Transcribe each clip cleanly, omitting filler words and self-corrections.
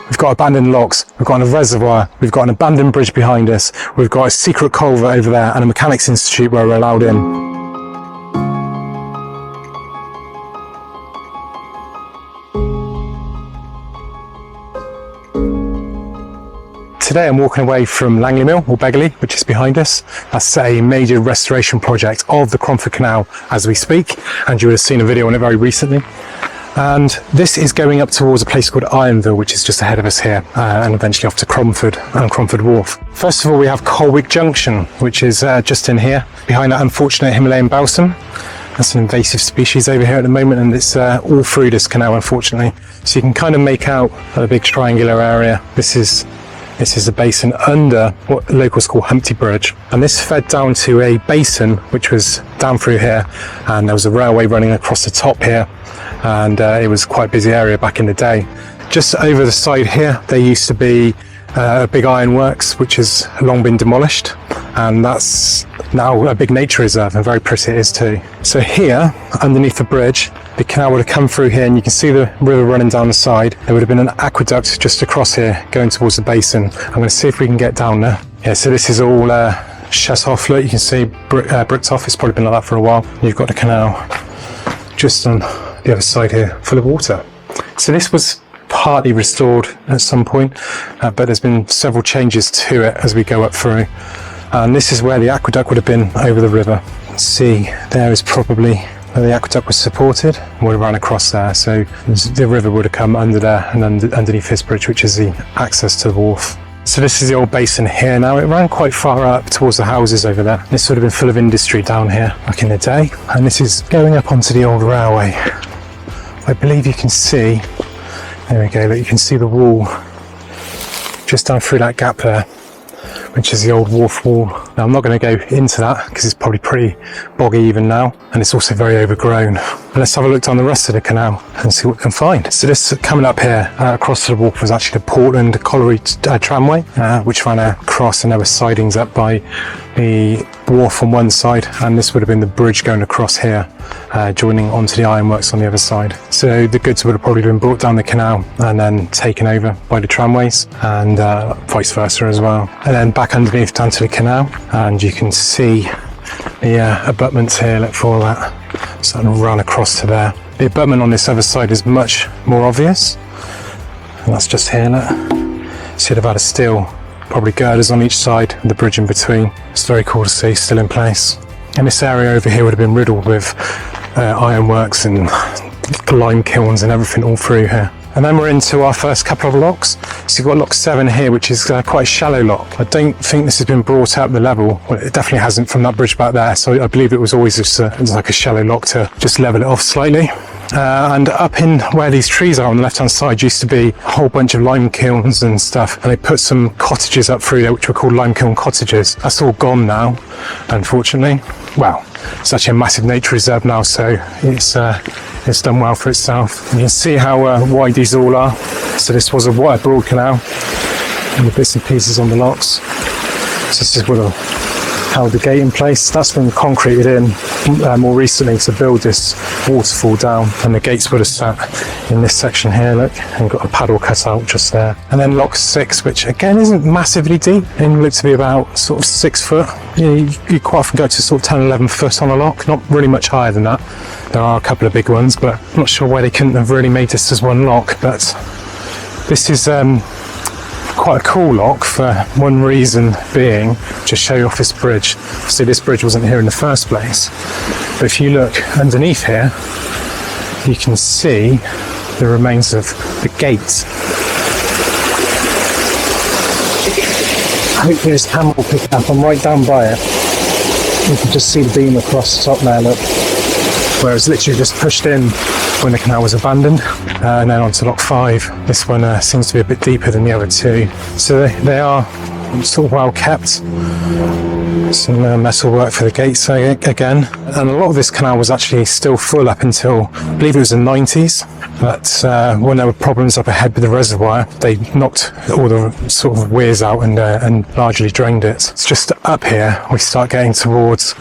We've got abandoned locks, we've got a reservoir, we've got an abandoned bridge behind us, we've got a secret culvert over there and a mechanics institute where we're allowed in. Today I'm walking away from Langley Mill, or Beggerlea, which is behind us. That's a major restoration project of the Cromford Canal as we speak, and you would have seen a video on it very recently. And this is going up towards a place called Ironville, which is just ahead of us here, and eventually off to Cromford and Cromford Wharf. First of all, we have Colwick Junction, which is just in here, behind that unfortunate Himalayan balsam. That's an invasive species over here at the moment, and it's all through this canal, unfortunately. So you can kind of make out a big triangular area. This is a basin under what the locals call Humpty Bridge, and this fed down to a basin which was down through here, and there was a railway running across the top here, and it was quite a busy area back in the day. Just over the side here there used to be a big ironworks which has long been demolished, and that's now a big nature reserve, and very pretty it is too. So here underneath the bridge, the canal would have come through here, and you can see the river running down the side. There would have been an aqueduct just across here going towards the basin. I'm going to see if we can get down there. Yeah, so this is all shut off. Look, you can see bricked off. It's probably been like that for a while. You've got the canal just on the other side here, full of water. So this was partly restored at some point, but there's been several changes to it as we go up through. And this is where the aqueduct would have been over the river. See, there is probably where the aqueduct was supported, would have run across there, so the river would have come under there and underneath this bridge, which is the access to the wharf. So this is the old basin here now. It ran quite far up towards the houses over there. This would have been full of industry down here back in the day, and this is going up onto the old railway. I believe you can see, there we go, look, you can see the wall just down through that gap there, which is the old wharf wall. Now I'm not going to go into that because it's probably pretty boggy even now, and it's also very overgrown. But let's have a look down the rest of the canal and see what we can find. So this coming up here across to the wharf was actually the Portland Colliery tramway, which ran across, and there were sidings up by the wharf on one side, and this would have been the bridge going across here, joining onto the ironworks on the other side. So the goods would have probably been brought down the canal and then taken over by the tramways, and vice versa as well. And then back underneath down to the canal, and you can see the abutments here, look for all that, starting to run across to there. The abutment on this other side is much more obvious, and that's just here, look. So you'd have had a steel, probably girders on each side, and the bridge in between. It's very cool to see, still in place. And this area over here would have been riddled with ironworks and lime kilns and everything all through here. And then we're into our first couple of locks. So you've got lock 7 here, which is quite a shallow lock. I don't think this has been brought up the level. Well, it definitely hasn't from that bridge back there. So I believe it was always just like a shallow lock to just level it off slightly. And up in where these trees are on the left hand side used to be a whole bunch of lime kilns and stuff, and they put some cottages up through there which were called lime kiln cottages. That's all gone now, unfortunately. Well, it's actually a massive nature reserve now, so it's done well for itself. You can see how wide these all are. So this was a wide broad canal, and the bits and pieces on the locks. So this is what held the gate in place. That's been concreted in more recently to build this waterfall down, and the gates would have sat in this section here, look, and got a paddle cut out just there. And then lock 6, which again isn't massively deep, and looks to be about sort of 6 foot. You quite often go to sort of 10, 11 foot on a lock, not really much higher than that. There are a couple of big ones, but I'm not sure why they couldn't have really made this as one lock. But this is quite a cool lock for one reason being, to show you off this bridge. See, this bridge wasn't here in the first place, but if you look underneath here, you can see the remains of the gate. Hopefully this camera will pick it up. I'm right down by it. You can just see the beam across the top there, look, where it was literally just pushed in when the canal was abandoned. And then on to lock 5. This one seems to be a bit deeper than the other two. So they are sort of well kept. Some metal work for the gates again. And a lot of this canal was actually still full up until, I believe it was the 90s. But when there were problems up ahead with the reservoir, they knocked all the sort of weirs out and largely drained it. It's just up here we start getting towards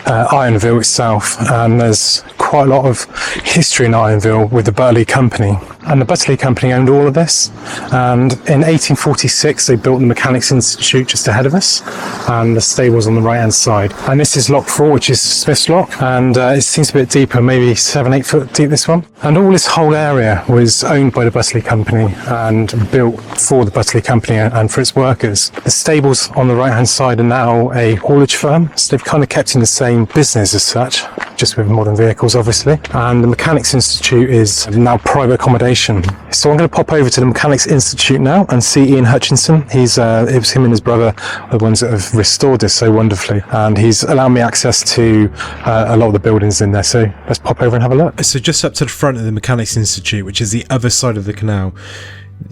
Ironville itself, and there's quite a lot of history in Ironville with the Butterley company. And the Butterley company owned all of this. And in 1846, they built the Mechanics Institute just ahead of us, and the stables on the right-hand side. And this is Lock 4, which is Smith's Lock, and it seems a bit deeper, maybe 7-8 foot deep, this one. And all this whole area was owned by the Butterley company and built for the Butterley company and for its workers. The stables on the right-hand side are now a haulage firm, so they've kind of kept in the same business as such, just with modern vehicles, obviously. And the Mechanics Institute is now private accommodation. So I'm going to pop over to the Mechanics Institute now and see Ian Hutchinson. It was him and his brother, the ones that have restored this so wonderfully, and he's allowed me access to a lot of the buildings in there. So let's pop over and have a look. So just up to the front of the Mechanics Institute, which is the other side of the canal,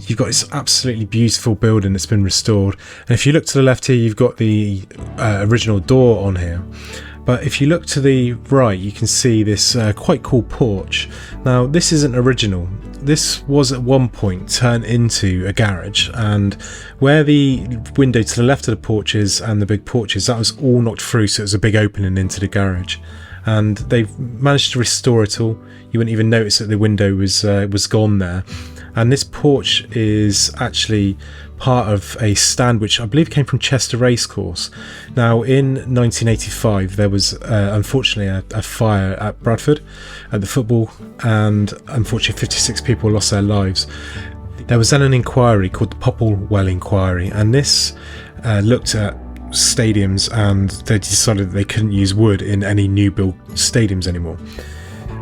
you've got this absolutely beautiful building that's been restored. And if you look to the left here, you've got the original door on here. But if you look to the right, you can see this quite cool porch. Now, this isn't original. This was at one point turned into a garage, and where the window to the left of the porch is and the big porch is, that was all knocked through, so it was a big opening into the garage. And they've managed to restore it all. You wouldn't even notice that the window was gone there. And this porch is actually part of a stand which I believe came from Chester Racecourse. Now, in 1985 there was unfortunately a fire at Bradford at the football, and unfortunately 56 people lost their lives. There was then an inquiry called the Popplewell Inquiry, and this looked at stadiums, and they decided that they couldn't use wood in any new build stadiums anymore.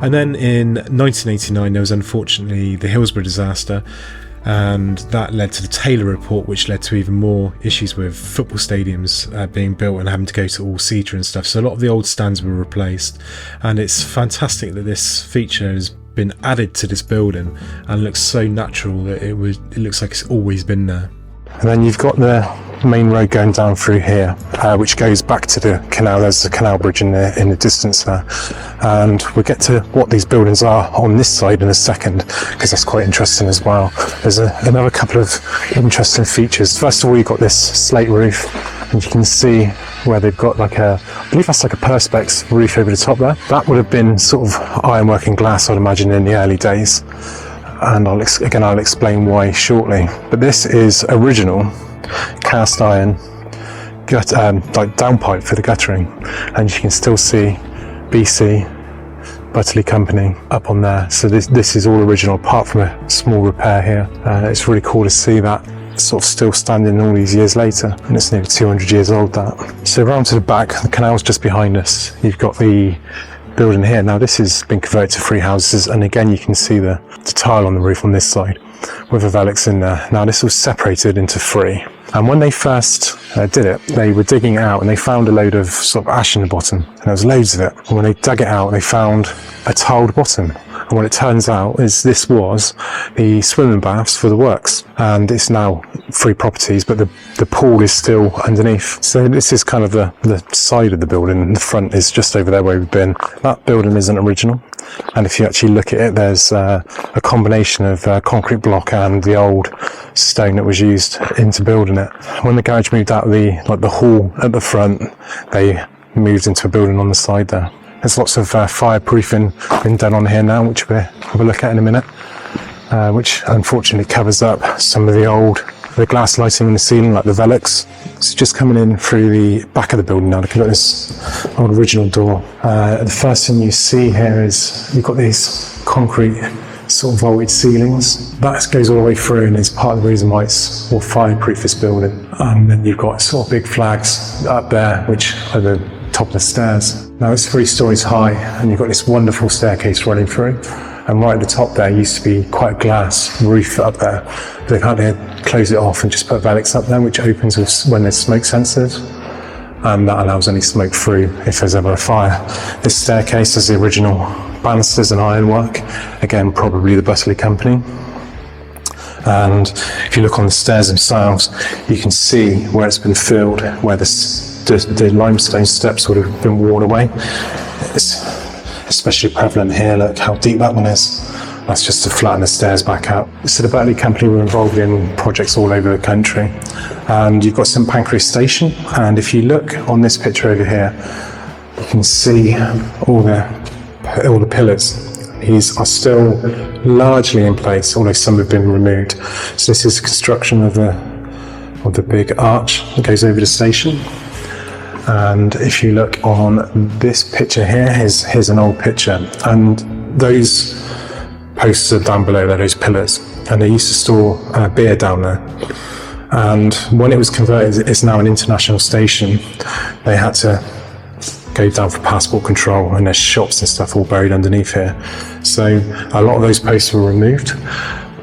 And then in 1989 there was unfortunately the Hillsborough disaster, and that led to the Taylor Report, which led to even more issues with football stadiums being built and having to go to all-seater and stuff. So a lot of the old stands were replaced, and it's fantastic that this feature has been added to this building and looks so natural that it looks like it's always been there. And then you've got the main road going down through here, which goes back to the canal. There's the canal bridge in the distance there, and we'll get to what these buildings are on this side in a second, because that's quite interesting as well. There's another couple of interesting features. First of all, you've got this slate roof, and you can see where they've got like I believe that's like a perspex roof over the top there. That would have been sort of ironwork and glass, I'd imagine, in the early days, and I'll explain why shortly. But this is original cast iron like downpipe for the guttering, and you can still see BC Butterley Company up on there. So this is all original apart from a small repair here. It's really cool to see that sort of still standing all these years later, and it's nearly 200 years old, that. So around to the back, the canal's just behind us. You've got the building here. Now this has been converted to free houses, and again you can see the tile on the roof on this side with the relics in there. Now this was separated into three, and when they first did it, they were digging it out and they found a load of sort of ash in the bottom, and there was loads of it. And when they dug it out, they found a tiled bottom, and what it turns out is this was the swimming baths for the works, and it's now free properties, but the pool is still underneath. So this is kind of the side of the building, and the front is just over there where we've been. That building isn't original, and if you actually look at it, there's a combination of concrete block and the old stone that was used into building it. When the garage moved out of the hall at the front, they moved into a building on the side there. There's lots of fireproofing been done on here now, which we'll have a look at in a minute, which unfortunately covers up some of the glass lighting in the ceiling, like the relics. It's just coming in through the back of the building now. Look at this old original door. The first thing you see here is you've got these concrete sort of vaulted ceilings. That goes all the way through, and is part of the reason why it's more fireproof, this building. And then you've got sort of big flags up there, which are the top of the stairs. Now it's 3 stories high, and you've got this wonderful staircase running through. And right at the top there used to be quite a glass roof up there. They've had to close it off and just put relics up there, which opens when there's smoke sensors, and that allows any smoke through if there's ever a fire. This staircase has the original banisters and ironwork, again probably the Butterley Company. And if you look on the stairs themselves, you can see where it's been filled, where the limestone steps would have been worn away. It's especially prevalent here. Look how deep that one is. That's just to flatten the stairs back out. So the Butterley Company were involved in projects all over the country, and you've got St Pancras Station, and if you look on this picture over here, you can see all the pillars These are still largely in place, although some have been removed. So this is construction of the big arch that goes over the station. And if you look on this picture here, here's an old picture, and those posts are down below there, those pillars, and they used to store beer down there. And when it was converted, it's now an international station. They had to go down for passport control, and there's shops and stuff all buried underneath here. So a lot of those posts were removed,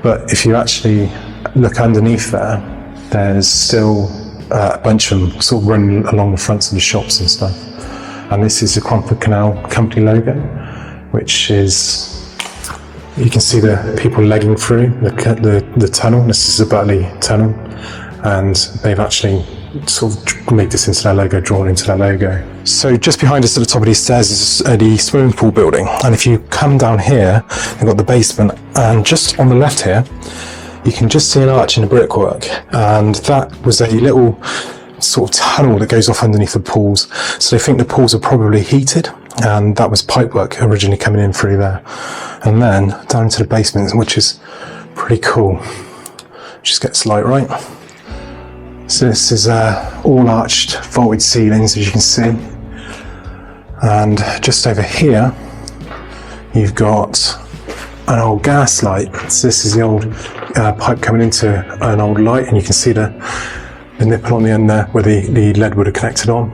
but if you actually look underneath there, there's still a bunch of them sort of running along the fronts of the shops and stuff. And this is the Cromford Canal company logo, which is, you can see the people legging through the tunnel. This is the Butterley Tunnel, and they've actually sort of made this into their logo, drawn into their logo. So just behind us at the top of these stairs is the swimming pool building, and if you come down here, you've got the basement, and just on the left here you can just see an arch in the brickwork, and that was a little sort of tunnel that goes off underneath the pools. So they think the pools are probably heated, and that was pipework originally coming in through there. And then down to the basement, which is pretty cool. Just gets light right. So this is all arched vaulted ceilings, as you can see. And just over here you've got an old gas light. So this is the old pipe coming into an old light, and you can see the nipple on the end there where the lead would have connected on,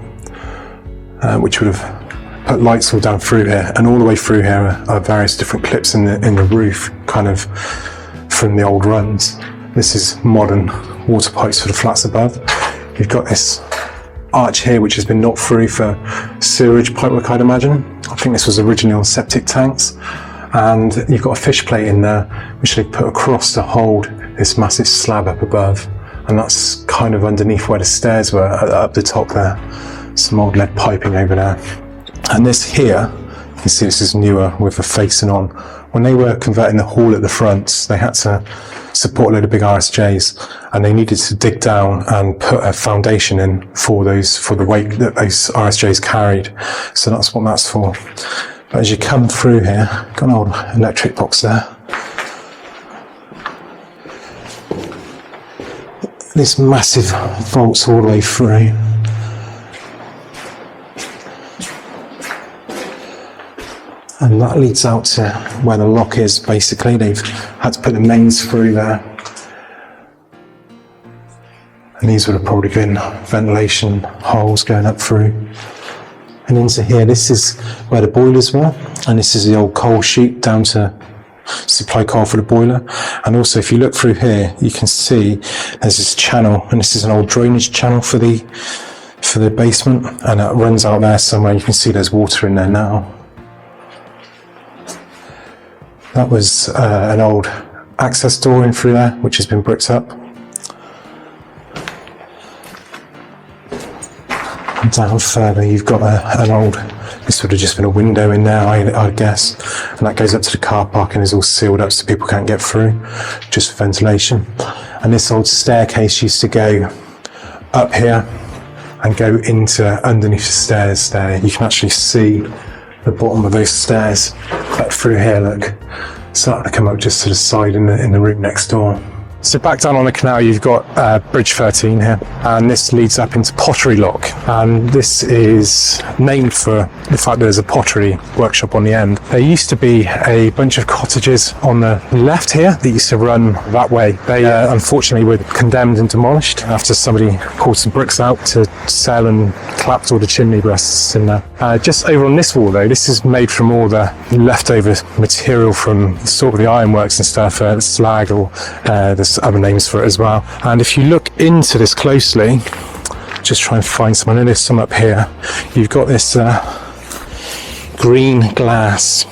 which would have put lights all down through here. And all the way through here are various different clips in the roof, kind of from the old runs. This is modern water pipes for the flats above. You've got this arch here which has been knocked through for sewerage pipework, I'd imagine. I think this was originally on septic tanks. And you've got a fish plate in there which they put across to hold this massive slab up above, and that's kind of underneath where the stairs were up the top there. Some old lead piping over there. And this here, you can see this is newer with the facing on. When they were converting the hall at the front, they had to support a load of big RSJs, and they needed to dig down and put a foundation in for the weight that those RSJs carried. So that's what that's for. But as you come through here, got an old electric box there. This massive vaults all the way through. And that leads out to where the lock is, basically. They've had to put the mains through there. And these would have probably been ventilation holes going up through. And into here, this is where the boilers were, and this is the old coal chute down to supply coal for the boiler. And also, if you look through here, you can see there's this channel, and this is an old drainage channel for the basement, and it runs out there somewhere. You can see there's water in there now. That was an old access door in through there, which has been bricked up. Down further, you've got an old, this would have just been a window in there, I guess, and that goes up to the car park and is all sealed up so people can't get through, just for ventilation. And this old staircase used to go up here and go into underneath the stairs there. You can actually see the bottom of those stairs up through here, look, starting to come up just to the side in the room next door. So back down on the canal, you've got Bridge 13 here, and this leads up into Pottery Lock, and this is named for the fact that there's a pottery workshop on the end. There used to be a bunch of cottages on the left here that used to run that way. They unfortunately were condemned and demolished after somebody pulled some bricks out to sell and clapped all the chimney breasts in there. Just over on this wall though, this is made from all the leftover material from sort of the ironworks and stuff, slag, or there's other names for it as well. And if you look into this closely, just try and find some, I know there's some up here, you've got this green glass,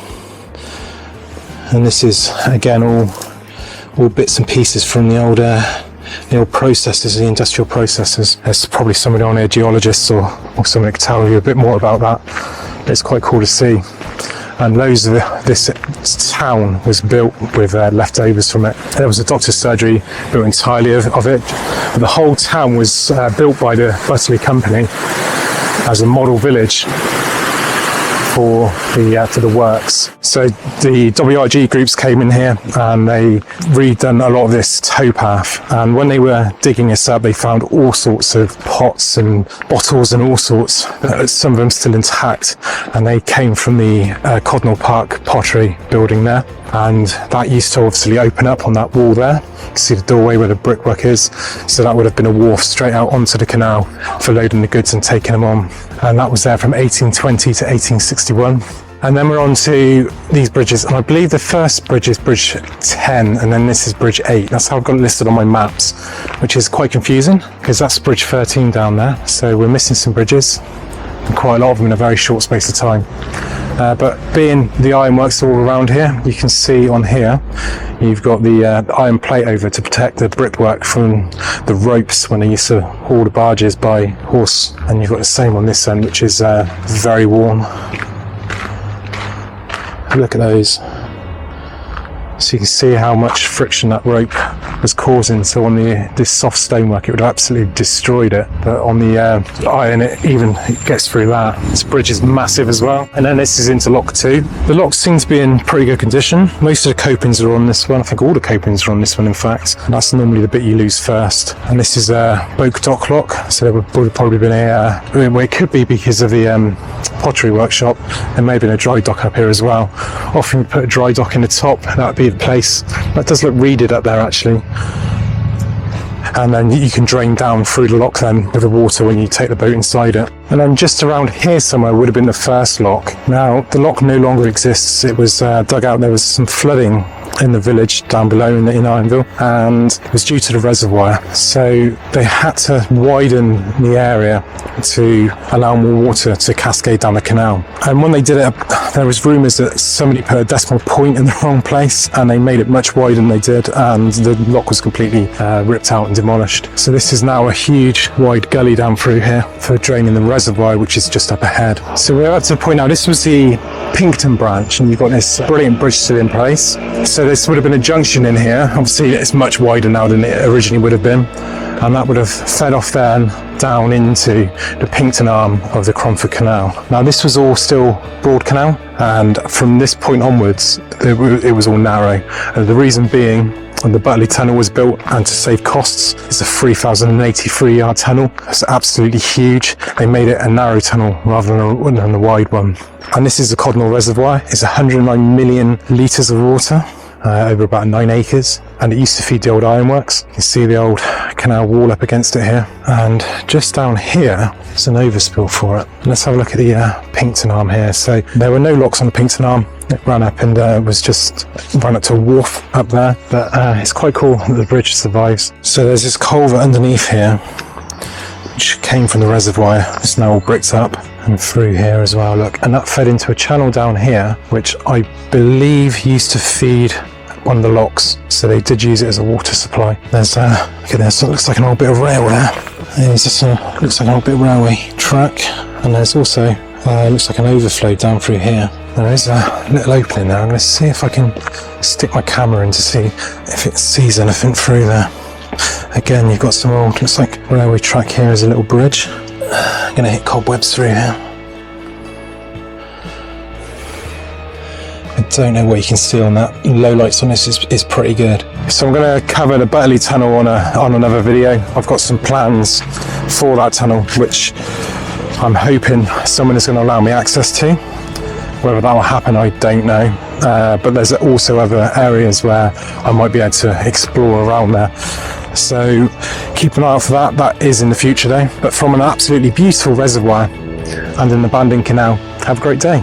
and this is again all bits and pieces from the old processes, the industrial processes. There's probably somebody on here, geologists or somebody can tell you a bit more about that. It's quite cool to see. And this town was built with leftovers from it. There was a doctor's surgery built entirely of it. But the whole town was built by the Butterley company as a model village for the works. So the WRG groups came in here and they redone a lot of this towpath, and when they were digging this up they found all sorts of pots and bottles and all sorts, some of them still intact, and they came from the Codnor Park pottery building there, and that used to obviously open up on that wall there. You can see the doorway where the brickwork is, so that would have been a wharf straight out onto the canal for loading the goods and taking them on, and that was there from 1820 to 1861. And then we're on to these bridges, and I believe the first bridge is bridge 10 and then this is bridge 8. That's how I've got it listed on my maps, which is quite confusing because that's bridge 13 down there, so we're missing some bridges, and quite a lot of them in a very short space of time. But being the ironworks all around here, you can see on here you've got the iron plate over to protect the brickwork from the ropes when they used to haul the barges by horse, and you've got the same on this end, which is very worn. Look at those. So you can see how much friction that rope was causing. So on this soft stonework it would have absolutely destroyed it, but on the iron it gets through that. This bridge is massive as well. And then this is into lock 2. The locks seem to be in pretty good condition. Most of the copings are on this one. I think all the copings are on this one in fact, and that's normally the bit you lose first. And this is a Boak dock lock, so there would have probably been well, it could be because of the pottery workshop. There may have been a dry dock up here as well. Often you put a dry dock in the top, that would be the place. That does look reeded up there actually, and then you can drain down through the lock then with the water when you take the boat inside it. And then just around here somewhere would have been the first lock. Now the lock no longer exists. It was dug out. There was some flooding in the village down below in Ironville, and it was due to the reservoir, so they had to widen the area to allow more water to cascade down the canal. And when they did it, there was rumours that somebody put a decimal point in the wrong place and they made it much wider than they did, and the lock was completely ripped out and demolished. So this is now a huge wide gully down through here for draining the reservoir, which is just up ahead. So we're at the point now, this was the Pinxton branch, and you've got this brilliant bridge still in place. So this would have been a junction in here. Obviously it's much wider now than it originally would have been, and that would have fed off then down into the Pinxton arm of the Cromford Canal. Now this was all still broad canal, and from this point onwards it was all narrow, and the reason being when the Butterley Tunnel was built, and to save costs, it's a 3,083 yard tunnel. It's absolutely huge. They made it a narrow tunnel rather than a wide one. And this is the Codnor Reservoir. It's 109 million litres of water over about 9 acres, and it used to feed the old ironworks. You can see the old canal wall up against it here, and just down here there's an overspill for it. Let's have a look at the Pinxton arm here. So there were no locks on the Pinxton arm. It ran up and was just ran up to a wharf up there, but it's quite cool that the bridge survives. So there's this culvert underneath here which came from the reservoir. It's now all bricked up, and through here as well, look, and that fed into a channel down here which I believe used to feed one of the locks, so they did use it as a water supply. There's look at this, it looks like an old bit of rail there. There's just looks like an old bit of railway track, and there's also looks like an overflow down through here. There is a little opening there. I'm going to see if I can stick my camera in to see if it sees anything through there. Again, you've got some old, looks like railway track here is a little bridge. I'm going to hit cobwebs through here. I don't know what you can see on that. Low lights on this is pretty good. So I'm going to cover the Butterley Tunnel on another video. I've got some plans for that tunnel which I'm hoping someone is going to allow me access to. Whether that will happen, I don't know. But there's also other areas where I might be able to explore around there. So keep an eye out for that. That is in the future though. But from an absolutely beautiful reservoir and an abandoned canal, have a great day.